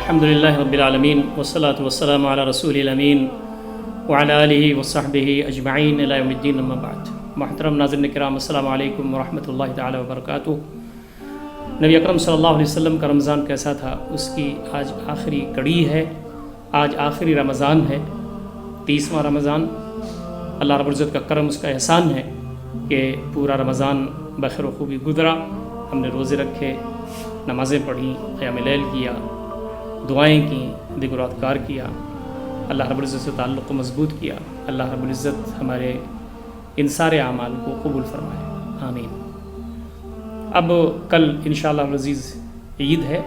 الحمدللہ رب العالمین والصلاة والسلام علی رسول الامین وعلی آلہ وصحبہ اجمعین الی یوم الدین اما بعد۔ محترم ناظرین کرام، السلام علیکم ورحمۃ اللہ تعالی وبرکاتہ۔ نبی اکرم صلی اللہ علیہ وسلم کا رمضان کیسا تھا، اس کی آج آخری کڑی ہے، آج آخری رمضان ہے، 30واں رمضان۔ اللہ رب العزت کا کرم، اس کا احسان ہے کہ پورا رمضان بخیر و خوبی گزرا۔ ہم نے روزے رکھے، نمازیں پڑھیں، قیام لیل کیا، دعائیں کیں، ذکر و اذکار کیا، اللہ رب العزت سے تعلق کو مضبوط کیا۔ اللہ رب العزت ہمارے ان سارے اعمال کو قبول فرمائے، آمین۔ اب کل انشاءاللہ العزیز عید ہے،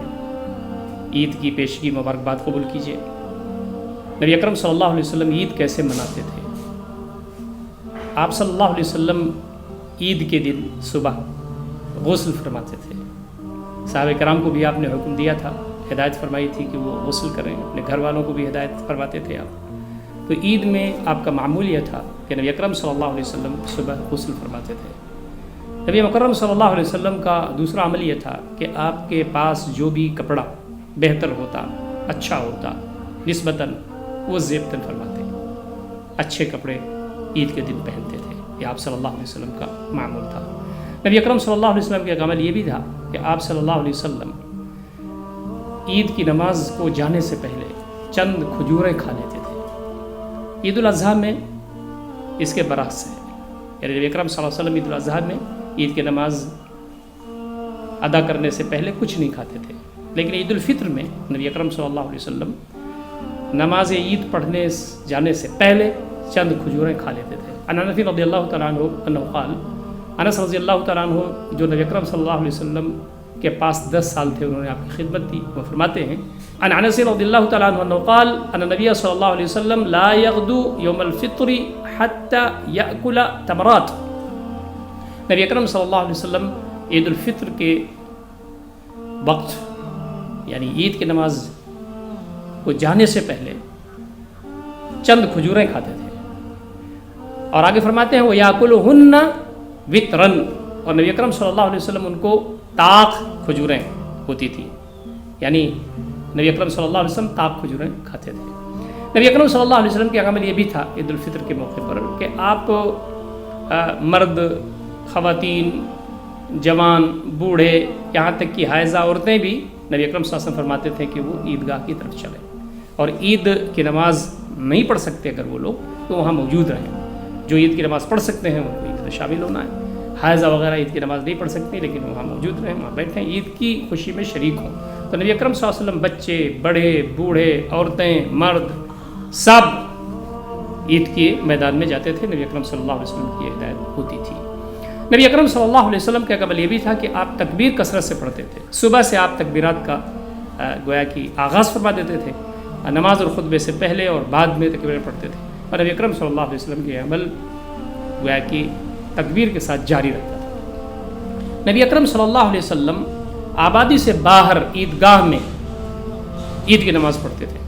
عید کی پیشگی مبارکباد قبول کیجیے۔ نبی اکرم صلی اللہ علیہ وسلم عید کیسے مناتے تھے؟ آپ صلی اللہ علیہ وسلم عید کے دن صبح غسل فرماتے تھے۔ صحابہ کرام کو بھی آپ نے حکم دیا تھا، ہدایت فرمائی تھی کہ وہ غسل کریں، اپنے گھر والوں کو بھی ہدایت فرماتے تھے آپ۔ تو عید میں آپ کا معمول یہ تھا کہ نبی اکرم صلی اللہ علیہ وسلم صبح غسل فرماتے تھے۔ نبی مکرم صلی اللہ علیہ وسلم کا دوسرا عمل یہ تھا کہ آپ کے پاس جو بھی کپڑا بہتر ہوتا، اچھا ہوتا نسبتاً، وہ زیبتاً فرماتے، اچھے کپڑے عید کے دن پہنتے تھے۔ یہ آپ صلی اللہ علیہ وسلم کا معمول تھا۔ نبی اکرم صلی اللہ علیہ وسلم کا ایک عمل یہ بھی تھا کہ آپ صلی اللہ علیہ وسلم عید کی نماز کو جانے سے پہلے چند کھجوریں کھا لیتے تھے۔ عید الاضحیٰ میں اس کے برعکس ہے، یعنی نبی اکرم صلی اللہ علیہ وسلم عید الاضحیٰ میں عید کی نماز ادا کرنے سے پہلے کچھ نہیں کھاتے تھے، لیکن عید الفطر میں نبی اکرم صلی اللہ علیہ وسلم نماز عید پڑھنے جانے سے پہلے چند کھجوریں کھا لیتے تھے۔ انس رضی اللہ تعالیٰ عنہ انہ قال، انس رضی اللہ تعالیٰ عنہ جو نبی اکرم صلی اللہ علیہ وسلم کے پاس 10 سال تھے، انہوں نے آپ کی خدمت دی، وہ فرماتے ہیں ان انس رضی اللہ تعالیٰ عنہ انہ قال ان نبی صلی اللہ علیہ وسلم لا یغدو یوم الفطر حتی یأکل تمرات۔ نبی اکرم صلی اللہ علیہ وسلم عید الفطر کے وقت، یعنی عید کی نماز کو جانے سے پہلے چند کھجوریں کھاتے تھے، اور آگے فرماتے ہیں وہ یاکلہن وطرن، اور نبی اکرم صلی اللہ علیہ وسلم ان کو طاق کھجوریں ہوتی تھی، یعنی نبی اکرم صلی اللہ علیہ وسلم طاق کھجوریں کھاتے تھے۔ نبی اکرم صلی اللہ علیہ وسلم کا عمل یہ بھی تھا عید الفطر کے موقع پر کہ آپ مرد، خواتین، جوان، بوڑھے، یہاں تک کہ حائضہ عورتیں بھی نبی اکرم صلی اللہ علیہ وسلم فرماتے تھے کہ وہ عیدگاہ کی طرف چلیں، اور عید کی نماز نہیں پڑھ سکتے اگر وہ لوگ تو وہاں موجود رہیں۔ جو عید کی نماز پڑھ سکتے ہیں ان کو عید میں شامل ہونا ہے۔ حائضہ وغیرہ عید کی نماز نہیں پڑھ سکتی، لیکن وہاں موجود رہیں، وہاں بیٹھیں، عید کی خوشی میں شریک ہوں۔ تو نبی اکرم صلی اللہ علیہ وسلم بچے، بڑے، بوڑھے، عورتیں، مرد، سب عید کے میدان میں جاتے تھے۔ نبی اکرم صلی اللہ علیہ وسلم کی ہدایت ہوتی تھی۔ نبی اکرم صلی اللہ علیہ وسلم کا عمل یہ بھی تھا کہ آپ تکبیر کثرت سے پڑھتے تھے۔ صبح سے آپ تکبیرات کا گویا کہ آغاز فرما دیتے تھے، نماز اور خطبے سے پہلے اور بعد میں تکبیر پڑھتے تھے، اور نبی اکرم صلی اللہ علیہ وسلم کے عمل گویا کہ تکبیر کے ساتھ جاری رکھتا تھا۔ نبی اکرم صلی اللہ علیہ وسلم آبادی سے باہر عیدگاہ میں عید کی نماز پڑھتے تھے۔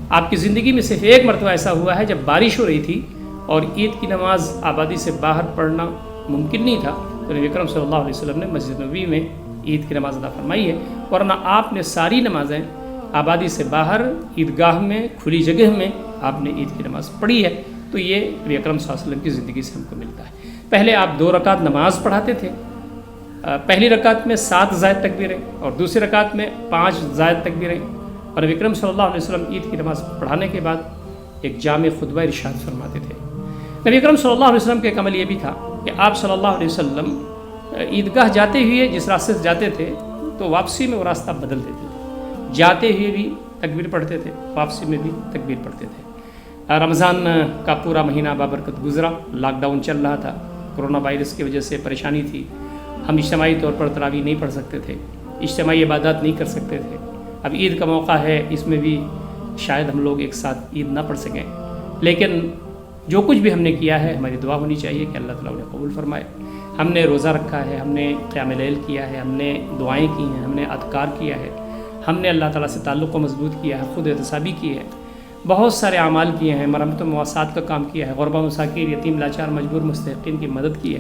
آپ کی زندگی میں صرف ایک مرتبہ ایسا ہوا ہے جب بارش ہو رہی تھی اور عید کی نماز آبادی سے باہر پڑھنا ممکن نہیں تھا، تو نبی اکرم صلی اللہ علیہ وسلم نے مسجد نبوی میں عید کی نماز ادا فرمائی ہے، ورنہ آپ نے ساری نمازیں آبادی سے باہر عیدگاہ میں کھلی جگہ میں آپ نے عید کی نماز پڑھی ہے۔ تو یہ نبی اکرم صلی اللہ علیہ وسلم کی زندگی سے ہم کو ملتا ہے۔ پہلے آپ 2 رکعت نماز پڑھاتے تھے، پہلی رکعت میں 7 زائد تکبیریں اور دوسری رکعت میں 5 زائد تکبیریں، اور نبی اکرم صلی اللہ علیہ وسلم عید کی نماز پڑھانے کے بعد ایک جامع خطبہ ارشاد فرماتے تھے۔ نبی اکرم صلی اللہ علیہ وسلم کا ایک عمل یہ بھی تھا کہ آپ صلی اللہ علیہ وسلم عیدگاہ جاتے ہوئے جس راستے سے جاتے تھے تو واپسی میں وہ راستہ بدل دیتے تھے، جاتے ہوئے بھی تکبیر پڑھتے تھے، واپسی میں بھی تکبیر پڑھتے تھے۔ رمضان کا پورا مہینہ بابرکت گزرا، لاک ڈاؤن چل رہا تھا، کرونا وائرس کی وجہ سے پریشانی تھی، ہم اجتماعی طور پر تراویح نہیں پڑھ سکتے تھے، اجتماعی عبادات نہیں کر سکتے تھے۔ اب عید کا موقع ہے، اس میں بھی شاید ہم لوگ ایک ساتھ عید نہ پڑھ سکیں، لیکن جو کچھ بھی ہم نے کیا ہے ہماری دعا ہونی چاہیے کہ اللہ تعالیٰ انہیں قبول فرمائے۔ ہم نے روزہ رکھا ہے، ہم نے قیام لیل کیا ہے، ہم نے دعائیں کی ہیں، ہم نے اذکار کیا ہے، ہم نے اللہ تعالیٰ سے تعلق کو مضبوط کیا ہے، خود احتسابی کی ہے، بہت سارے اعمال کیے ہیں، مرحمت و مواسات کا کام کیا ہے، غربا مساکین، یتیم لاچار مجبور مستحقین کی مدد کی ہے۔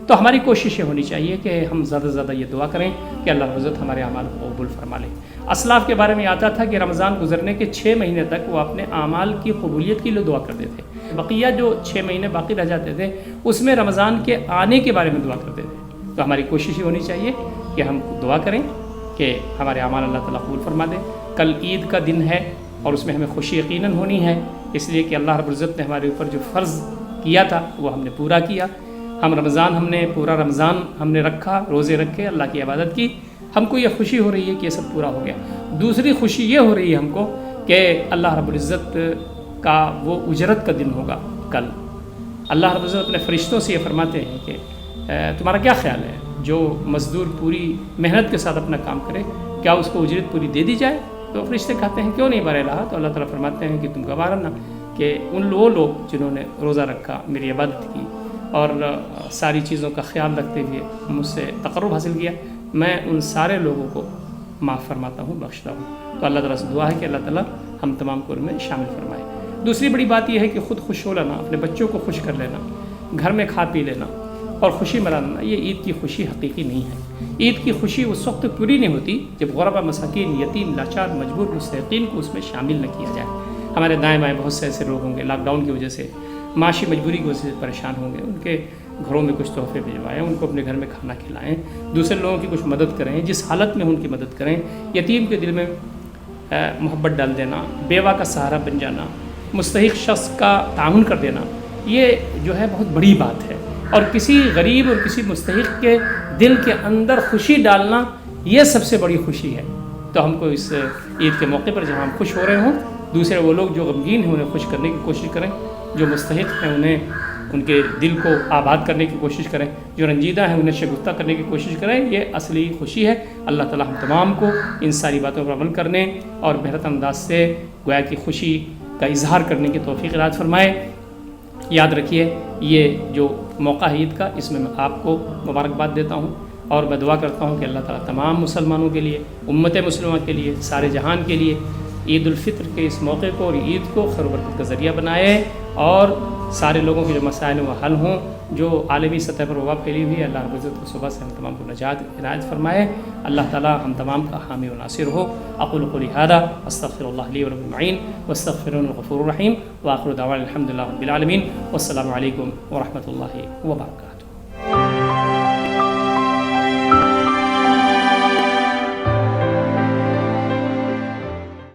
تو ہماری کوشش یہ ہونی چاہیے کہ ہم زیادہ سے زیادہ یہ دعا کریں کہ اللہ رب العزت ہمارے اعمال کو قبول فرما لے۔ اسلاف کے بارے میں آتا تھا کہ رمضان گزرنے کے 6 مہینے تک وہ اپنے اعمال کی قبولیت کے لیے دعا کرتے تھے، بقیہ جو 6 مہینے باقی رہ جاتے تھے اس میں رمضان کے آنے کے بارے میں دعا کرتے تھے۔ تو ہماری کوشش یہ ہونی چاہیے کہ ہم دعا کریں کہ ہمارے اعمال اللہ تعالیٰ قبول فرما دے۔ کل عید کا دن ہے اور اس میں ہمیں خوشی یقیناً ہونی ہے، اس لیے کہ اللہ رب العزت نے ہمارے اوپر جو فرض کیا تھا وہ ہم نے پورا کیا۔ ہم نے پورا رمضان ہم نے رکھا، روزے رکھے، اللہ کی عبادت کی، ہم کو یہ خوشی ہو رہی ہے کہ یہ سب پورا ہو گیا۔ دوسری خوشی یہ ہو رہی ہے ہم کو کہ اللہ رب العزت کا وہ اجرت کا دن ہوگا کل۔ اللہ رب العزت اپنے فرشتوں سے یہ فرماتے ہیں کہ تمہارا کیا خیال ہے، جو مزدور پوری محنت کے ساتھ اپنا کام کرے کیا اس کو اجرت پوری دے دی جائے؟ تو فرشتے کہتے ہیں کیوں نہیں بر الہ، تو اللہ تعالیٰ فرماتے ہیں کہ تم گوارا نہ کہ وہ لوگ جنہوں نے روزہ رکھا، میری عبادت کی اور ساری چیزوں کا خیال رکھتے ہوئے مجھ سے تقرب حاصل کیا، میں ان سارے لوگوں کو معاف فرماتا ہوں، بخشتا ہوں۔ تو اللہ تعالیٰ سے دعا ہے کہ اللہ تعالیٰ ہم تمام کو ان میں شامل فرمائے۔ دوسری بڑی بات یہ ہے کہ خود خوش ہو لینا، اپنے بچوں کو خوش کر لینا، گھر میں کھا پی لینا اور خوشی منانا، یہ عید کی خوشی حقیقی نہیں ہے۔ عید کی خوشی اس وقت پوری نہیں ہوتی جب غربا، مساکین، یتیم، لاچار، مجبور مستحقین کو اس میں شامل نہ کیا جائے۔ ہمارے دائیں بائیں بہت سے ایسے لوگ ہوں گے لاک ڈاؤن کی وجہ سے، معاشی مجبوری کی وجہ سے پریشان ہوں گے، ان کے گھروں میں کچھ تحفے بھجوائیں، ان کو اپنے گھر میں کھانا کھلائیں، دوسرے لوگوں کی کچھ مدد کریں، جس حالت میں ان کی مدد کریں۔ یتیم کے دل میں محبت ڈال دینا، بیوہ کا سہارا بن جانا، مستحق شخص کا تعاون کر دینا، یہ جو ہے بہت بڑی بات ہے۔ اور کسی غریب اور کسی مستحق کے دل کے اندر خوشی ڈالنا، یہ سب سے بڑی خوشی ہے۔ تو ہم کو اس عید کے موقع پر جہاں ہم خوش ہو رہے ہوں، دوسرے وہ لوگ جو غمگین ہیں انہیں خوش کرنے کی کوشش کریں، جو مستحق ہیں انہیں ان کے دل کو آباد کرنے کی کوشش کریں، جو رنجیدہ ہیں انہیں شگفتہ کرنے کی کوشش کریں، یہ اصلی خوشی ہے۔ اللہ تعالیٰ ہم تمام کو ان ساری باتوں پر عمل کرنے اور بہتر انداز سے گویا کی خوشی کا اظہار کرنے کی توفیق عنایت فرمائے۔ یاد رکھیے یہ جو موقع ہے عید کا، اس میں آپ کو مبارکباد دیتا ہوں اور میں دعا کرتا ہوں کہ اللہ تعالیٰ تمام مسلمانوں کے لیے، امت مسلمہ کے لیے، سارے جہان کے لیے عید الفطر کے اس موقع کو اور عید کو خیر و برکت کا ذریعہ بنائے اور سارے لوگوں کے جو مسائل وہ حل ہوں، جو عالمی سطح پر وبا پھیلی ہوئی ہے، اللہ رب العزت کو صبح سے ہم تمام کو نجات عنایت فرمائے۔ اللہ تعالیٰ ہم تمام کا حامی و ناصر ہو۔ اقول قولی ھذا استغفر اللہ لی ولکم اجمعین واستغفروہ الغفور الرحیم، وآخر دعوانا الحمد للہ رب العالمین، والسلام علیکم ورحمۃ اللہ وبرکاتہ۔